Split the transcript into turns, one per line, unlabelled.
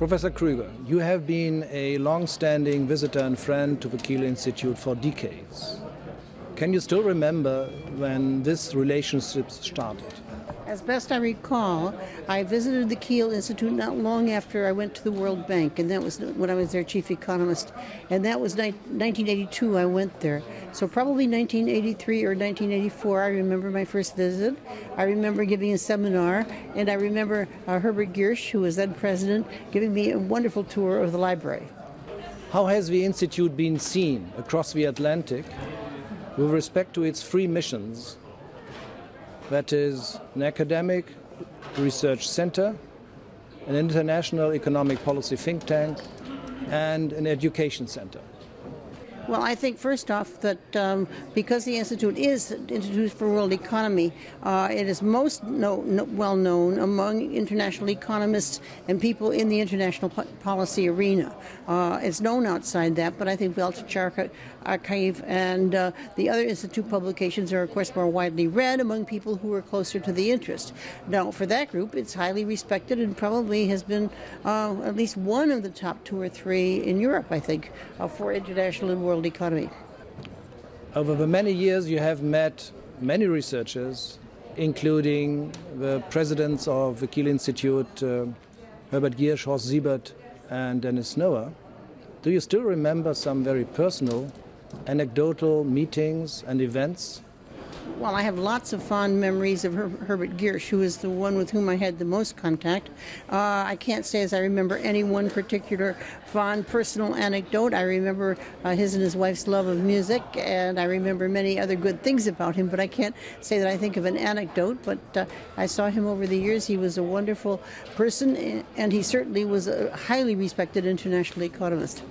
Professor Krueger, you have been a long-standing visitor and friend to the Kiel Institute for decades. Can you still remember when this relationship started?
As best I recall, I visited the Kiel Institute not long after I went to the World Bank, and that was when I was their chief economist. And that was 1982 I went there. So probably 1983 or 1984, I remember my first visit. I remember giving a seminar, and I remember Herbert Giersch, who was then president, giving me a wonderful tour of the library.
How has the Institute been seen across the Atlantic with respect to its three missions? That is, an academic research center, an international economic policy think tank, and an education center.
Well, I think first off that because the Institute is an Institute for World Economy, it is most well known among international economists and people in the international policy arena. It's known outside that, but I think the Weltwirtschaft Archive and the other Institute publications are, of course, more widely read among people who are closer to the interest. Now, for that group, it's highly respected and probably has been at least one of the top two or three in Europe, I think, for international and world economy.
Over the many years, you have met many researchers, including the presidents of the Kiel Institute, Herbert Giersch, Horst Siebert, and Dennis Noah. Do you still remember some very personal, anecdotal meetings and events?
Well, I have lots of fond memories of Herbert Giersch, who is the one with whom I had the most contact. I can't say as I remember any one particular fond personal anecdote. I remember his and his wife's love of music, and I remember many other good things about him, but I can't say that I think of an anecdote. But I saw him over the years. He was a wonderful person, and he certainly was a highly respected international economist.